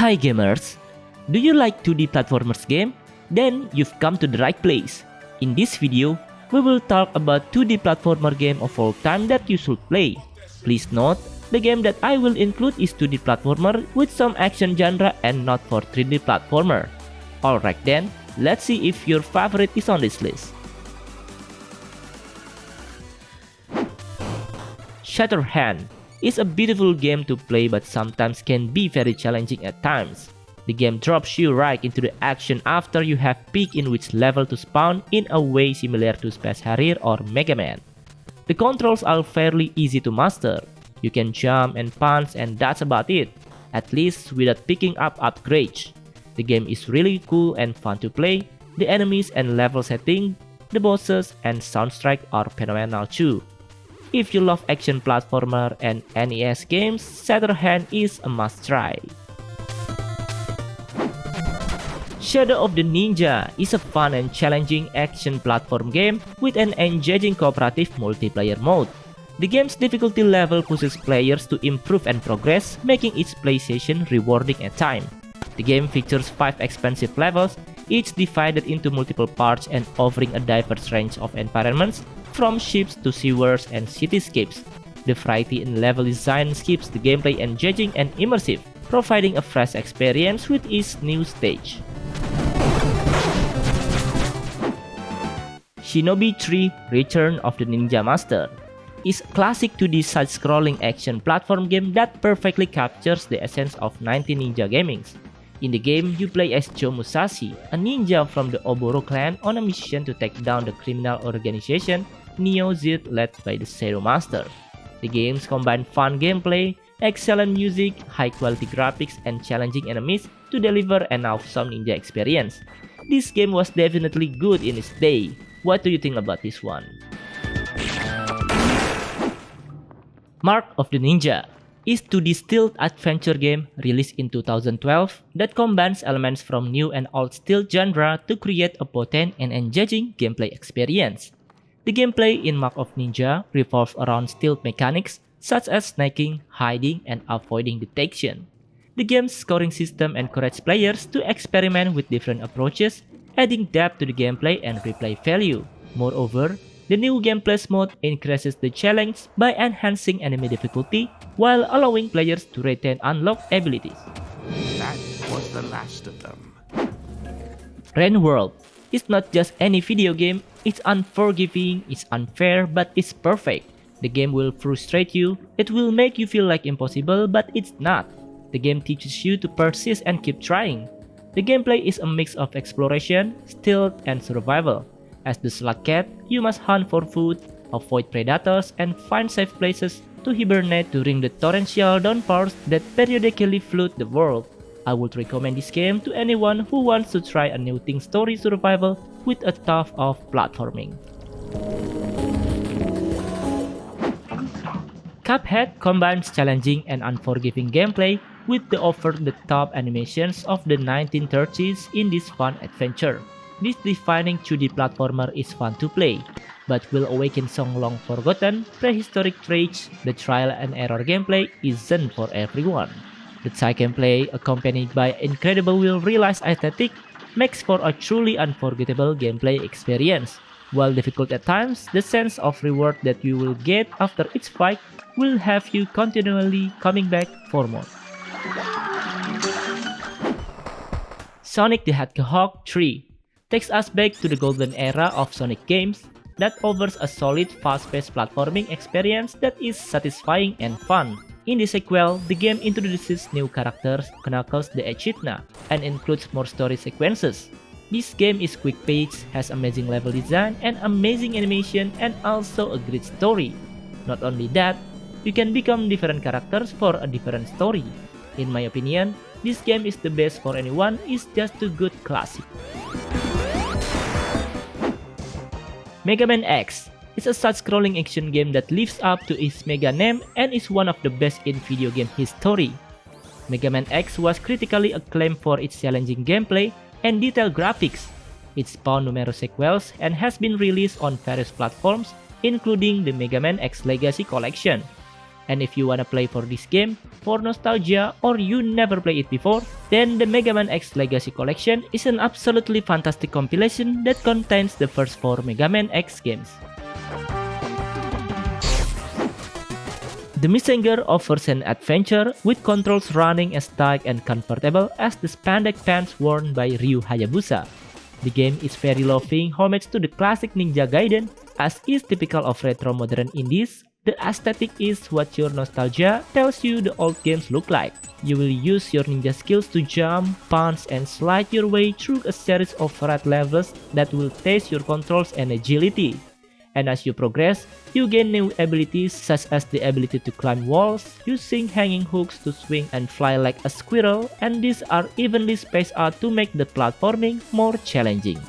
Hi gamers! Do you like 2D platformers game? Then you've come to the right place. In this video, we will talk about 2D platformer game of all time that you should play. Please note, the game that I will include is 2D platformer with some action genre and not for 3D platformer. Alright then, let's see if your favorite is on this list. Shatterhand is a beautiful game to play but sometimes can be very challenging at times. The game drops you right into the action after you have picked in which level to spawn in a way similar to Space Harrier or Mega Man. The controls are fairly easy to master. You can jump and punch and that's about it, at least without picking up upgrades. The game is really cool and fun to play. The enemies and level setting, the bosses and soundtrack are phenomenal too. If you love action platformer and NES games, Shatterhand is a must-try. Shadow of the Ninja is a fun and challenging action platform game with an engaging cooperative multiplayer mode. The game's difficulty level pushes players to improve and progress, making each play session rewarding at time. The game features 5 expansive levels, each divided into multiple parts and offering a diverse range of environments, from ships to sewers and cityscapes. The variety in level design keeps the gameplay engaging and immersive, providing a fresh experience with each new stage. Shinobi 3: Return of the Ninja Master is a classic 2D side-scrolling action platform game that perfectly captures the essence of 90s ninja gaming. In the game, you play as Joe Musashi, a ninja from the Oboro clan on a mission to take down the criminal organization Neo Z led by the Zero Master. The games combine fun gameplay, excellent music, high-quality graphics, and challenging enemies to deliver an awesome ninja experience. This game was definitely good in its day. What do you think about this one? Mark of the Ninja is a 2D stealth adventure game released in 2012 that combines elements from new and old stealth genre to create a potent and engaging gameplay experience. The gameplay in Mark of Ninja revolves around stealth mechanics such as sneaking, hiding, and avoiding detection. The game's scoring system encourages players to experiment with different approaches, adding depth to the gameplay and replay value. Moreover, the new gameplay mode increases the challenge by enhancing enemy difficulty while allowing players to retain unlocked abilities. That was the last of them. Rain World is not just any video game, it's unforgiving, it's unfair, but it's perfect. The game will frustrate you, it will make you feel like impossible, but it's not. The game teaches you to persist and keep trying. The gameplay is a mix of exploration, stealth, and survival. As the Slug Cat, you must hunt for food, avoid predators, and find safe places to hibernate during the torrential downpours that periodically flood the world. I would recommend this game to anyone who wants to try a new thing story survival with a touch of platforming. Cuphead combines challenging and unforgiving gameplay with the over-the-top animations of the 1930s in this fun adventure. This defining 2D platformer is fun to play, but will awaken some long-forgotten prehistoric traits. The trial and error gameplay isn't for everyone. The tight gameplay, accompanied by incredible well-realized aesthetic, makes for a truly unforgettable gameplay experience. While difficult at times, the sense of reward that you will get after each fight will have you continually coming back for more. Sonic the Hedgehog 3 takes us back to the golden era of Sonic games that offers a solid, fast-paced platforming experience that is satisfying and fun. In the sequel, the game introduces new characters, Knuckles the Echidna, and includes more story sequences. This game is quick-paced, has amazing level design and amazing animation, and also a great story. Not only that, you can become different characters for a different story. In my opinion, this game is the best for anyone, it's just a good classic. Mega Man X is a side-scrolling action game that lives up to its mega name and is one of the best in video game history. Mega Man X was critically acclaimed for its challenging gameplay and detailed graphics. It spawned numerous sequels and has been released on various platforms, including the Mega Man X Legacy Collection. And if you wanna play for this game, for nostalgia, or you never played it before, then the Mega Man X Legacy Collection is an absolutely fantastic compilation that contains the first 4 Mega Man X games. The Messenger offers an adventure with controls running as tight and comfortable as the spandex pants worn by Ryu Hayabusa. The game is very loving homage to the classic Ninja Gaiden, as is typical of retro modern indies. The aesthetic is what your nostalgia tells you the old games look like. You will use your ninja skills to jump, punch, and slide your way through a series of red levels that will test your controls and agility. And as you progress, you gain new abilities such as the ability to climb walls, using hanging hooks to swing and fly like a squirrel, and these are evenly spaced out to make the platforming more challenging.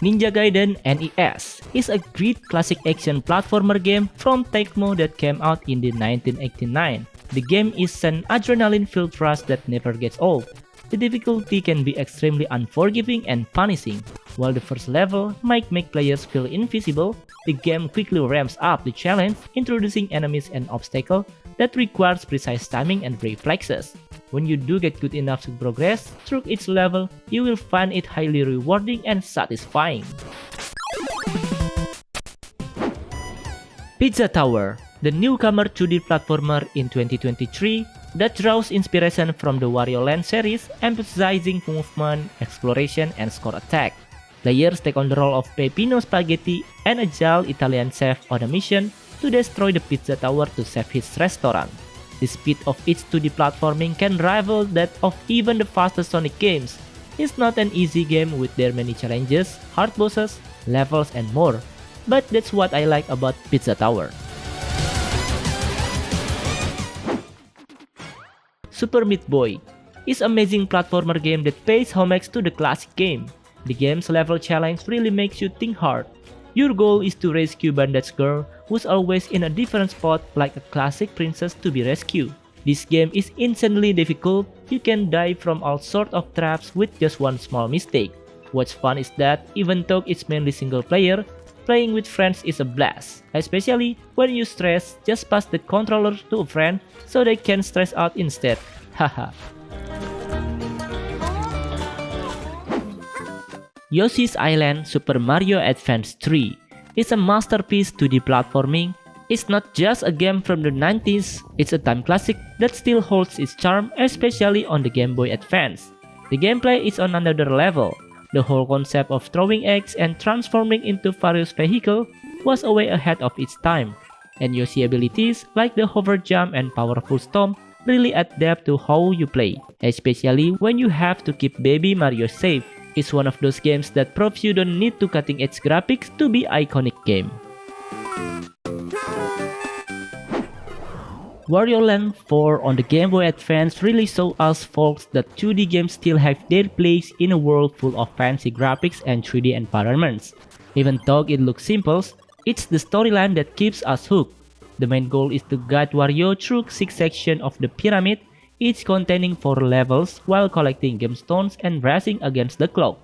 Ninja Gaiden NES is a great classic action platformer game from Tecmo that came out in 1989. The game is an adrenaline-filled rush that never gets old. The difficulty can be extremely unforgiving and punishing. While the first level might make players feel invisible, the game quickly ramps up the challenge, introducing enemies and obstacles that requires precise timing and reflexes. When you do get good enough to progress through each level, you will find it highly rewarding and satisfying. Pizza Tower, the newcomer 2D platformer in 2023 that draws inspiration from the Wario Land series, emphasizing movement, exploration, and score attack. Players take on the role of Peppino Spaghetti, an agile Italian chef on a mission to destroy the pizza tower to save his restaurant. The speed of its 2D platforming can rival that of even the fastest Sonic games. It's not an easy game with their many challenges, hard bosses, levels, and more. But that's what I like about Pizza Tower. Super Meat Boy is an amazing platformer game that pays homage to the classic game. The game's level challenge really makes you think hard. Your goal is to rescue Bandage Girl, who's always in a different spot like a classic princess to be rescued. This game is insanely difficult. You can die from all sorts of traps with just one small mistake. What's fun is that even though it's mainly single player, playing with friends is a blast, especially when you stress, just pass the controller to a friend so they can stress out instead. Haha. Yoshi's Island Super Mario Advance 3 is a masterpiece 2D platforming. It's not just a game from the 90s, it's a time classic that still holds its charm, especially on the Game Boy Advance. The gameplay is on another level. The whole concept of throwing eggs and transforming into various vehicles was way ahead of its time, and Yoshi abilities like the hover jump and powerful stomp really adapt to how you play, especially when you have to keep baby Mario safe. It's one of those games that proves you don't need to cutting-edge graphics to be iconic game. Wario Land 4 on the Game Boy Advance really showed us folks that 2D games still have their place in a world full of fancy graphics and 3D environments. Even though it looks simple, it's the storyline that keeps us hooked. The main goal is to guide Wario through 6 sections of the pyramid, each containing 4 levels while collecting gemstones and racing against the clock.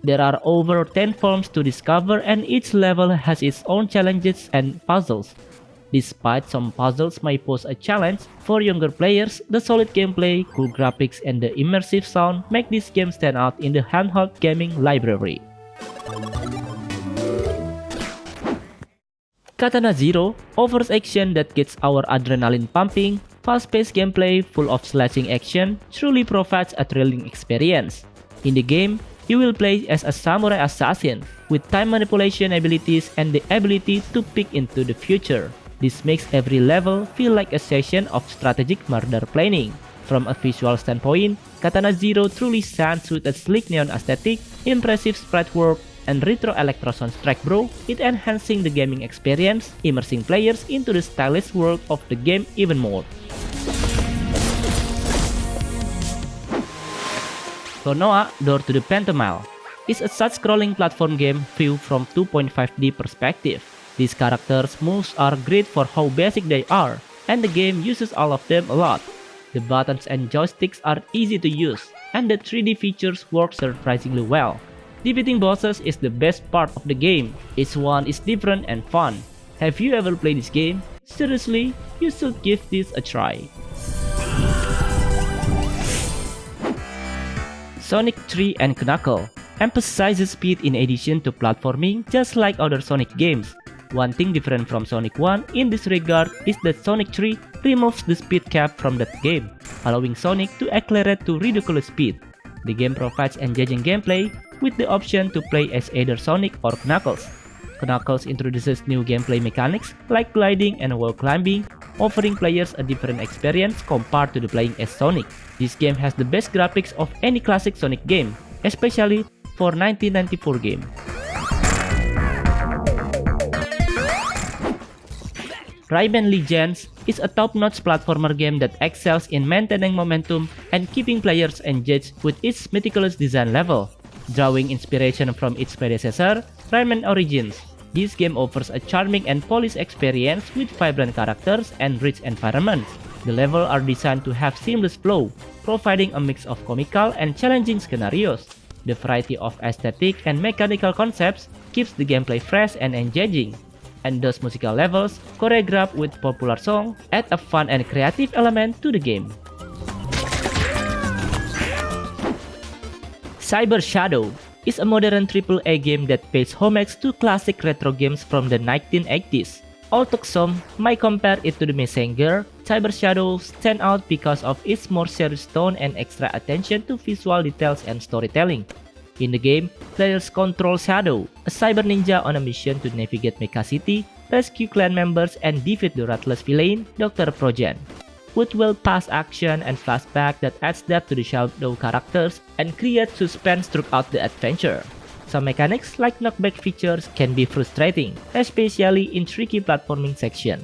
There are over 10 forms to discover and each level has its own challenges and puzzles. Despite some puzzles might pose a challenge, for younger players, the solid gameplay, cool graphics, and the immersive sound make this game stand out in the handheld gaming library. Katana Zero offers action that gets our adrenaline pumping. Fast-paced gameplay full of slashing action truly provides a thrilling experience. In the game, you will play as a samurai assassin with time manipulation abilities and the ability to peek into the future. This makes every level feel like a session of strategic murder planning. From a visual standpoint, Katana Zero truly shines with a sleek neon aesthetic, impressive sprite work, and retro electro soundtrack it enhancing the gaming experience, immersing players into the stylish world of the game even more. Klonoa Door to the Phantomile is a side-scrolling platform game viewed from 2.5D perspective. These characters' moves are great for how basic they are, and the game uses all of them a lot. The buttons and joysticks are easy to use, and the 3D features work surprisingly well. Defeating bosses is the best part of the game. Each one is different and fun. Have you ever played this game? Seriously, you should give this a try. Sonic 3 and Knuckle emphasizes speed in addition to platforming just like other Sonic games. One thing different from Sonic 1 in this regard is that Sonic 3 removes the speed cap from that game, allowing Sonic to accelerate to ridiculous speed. The game provides engaging gameplay with the option to play as either Sonic or Knuckles. Knuckles introduces new gameplay mechanics like gliding and wall climbing, offering players a different experience compared to the playing as Sonic. This game has the best graphics of any classic Sonic game, especially for 1994 game. Rayman Legends is a top-notch platformer game that excels in maintaining momentum and keeping players engaged with its meticulous design level. Drawing inspiration from its predecessor, Rayman Origins, this game offers a charming and polished experience with vibrant characters and rich environments. The levels are designed to have seamless flow, providing a mix of comical and challenging scenarios. The variety of aesthetic and mechanical concepts keeps the gameplay fresh and engaging. And those musical levels, choreographed with popular songs, add a fun and creative element to the game. Cyber Shadow is a modern AAA game that pays homage to classic retro games from the 1980s. Although some might compare it to the Messenger, Cyber Shadow stands out because of its more serious tone and extra attention to visual details and storytelling. In the game, players control Shadow, a cyber ninja on a mission to navigate Mecha City, rescue clan members, and defeat the ruthless villain, Dr. Progen. With well-paced action and flashback that adds depth to the Shadow characters and creates suspense throughout the adventure. Some mechanics like knockback features can be frustrating, especially in tricky platforming sections.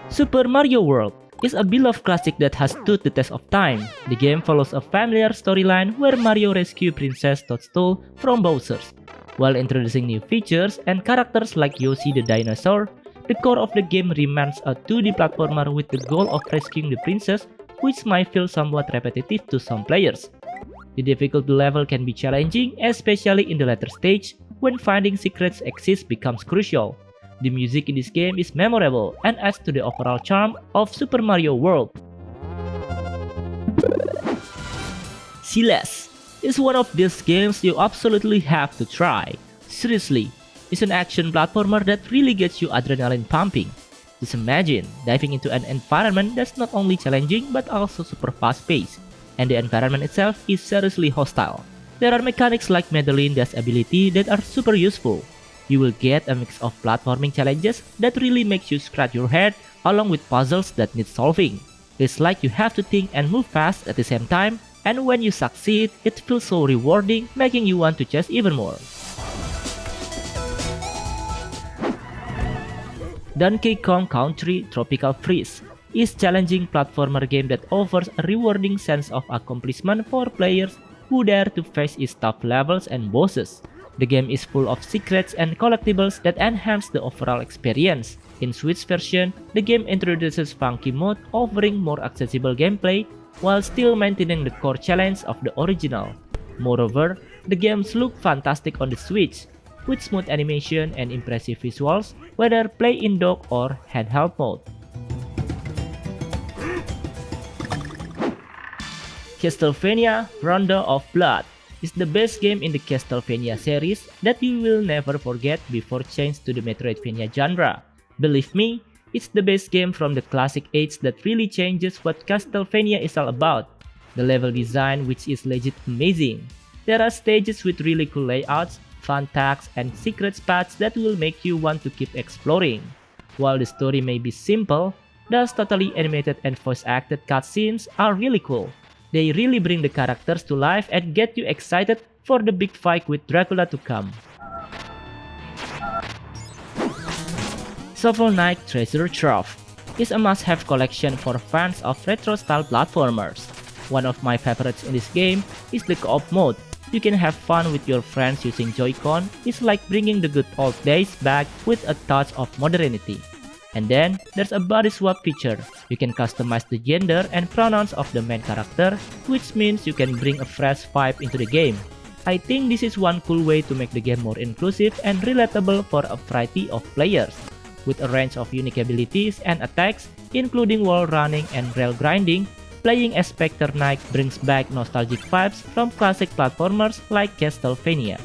Super Mario World is a beloved classic that has stood the test of time. The game follows a familiar storyline where Mario rescues Princess Toadstool from Bowser. While introducing new features and characters like Yoshi the dinosaur, the core of the game remains a 2D platformer with the goal of rescuing the princess, which might feel somewhat repetitive to some players. The difficulty level can be challenging, especially in the later stage, when finding secrets exist becomes crucial. The music in this game is memorable and adds to the overall charm of Super Mario World. Celeste is one of these games you absolutely have to try. Seriously, it's an action platformer that really gets you adrenaline pumping. Just imagine diving into an environment that's not only challenging but also super fast-paced, and the environment itself is seriously hostile. There are mechanics like Madeline Dash ability that are super useful. You will get a mix of platforming challenges that really makes you scratch your head along with puzzles that need solving. It's like you have to think and move fast at the same time, and when you succeed, it feels so rewarding, making you want to chase even more. Donkey Kong Country Tropical Freeze is a challenging platformer game that offers a rewarding sense of accomplishment for players who dare to face its tough levels and bosses. The game is full of secrets and collectibles that enhance the overall experience. In Switch version, the game introduces funky mode offering more accessible gameplay while still maintaining the core challenge of the original. Moreover, the games look fantastic on the Switch, with smooth animation and impressive visuals, whether play in dock or handheld mode. Castlevania Rondo of Blood is the best game in the Castlevania series that you will never forget before change to the Metroidvania genre. Believe me, it's the best game from the classic age that really changes what Castlevania is all about. The level design, which is legit amazing. There are stages with really cool layouts, fun tags, and secret spots that will make you want to keep exploring. While the story may be simple, those totally animated and voice-acted cutscenes are really cool. They really bring the characters to life and get you excited for the big fight with Dracula to come. Shovel Knight Treasure Trove is a must-have collection for fans of retro-style platformers. One of my favorites in this game is the co-op mode. You can have fun with your friends using Joy-Con. It's like bringing the good old days back with a touch of modernity. And then, there's a body swap feature. You can customize the gender and pronouns of the main character, which means you can bring a fresh vibe into the game. I think this is one cool way to make the game more inclusive and relatable for a variety of players. With a range of unique abilities and attacks, including wall running and rail grinding, playing as Spectre Knight brings back nostalgic vibes from classic platformers like Castlevania.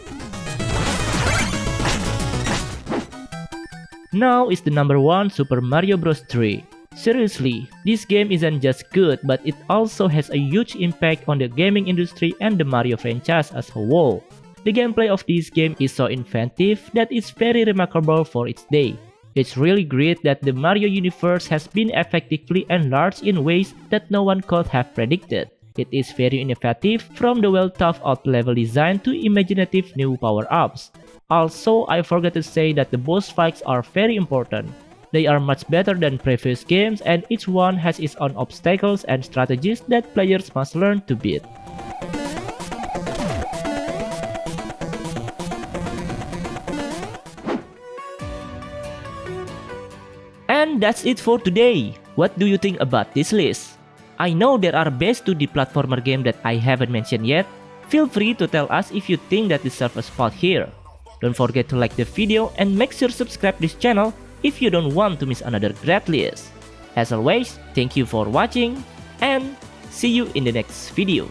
Now is the number 1 Super Mario Bros. 3. Seriously, this game isn't just good, but it also has a huge impact on the gaming industry and the Mario franchise as a whole. The gameplay of this game is so inventive that it's very remarkable for its day. It's really great that the Mario universe has been effectively enlarged in ways that no one could have predicted. It is very innovative, from the well-thought-out level design to imaginative new power-ups. Also, I forgot to say that the boss fights are very important. They are much better than previous games, and each one has its own obstacles and strategies that players must learn to beat. And that's it for today. What do you think about this list? I know there are best 2D platformer game that I haven't mentioned yet. Feel free to tell us if you think that deserve a spot here. Don't forget to like the video and make sure subscribe this channel if you don't want to miss another great list. As always, thank you for watching and see you in the next video.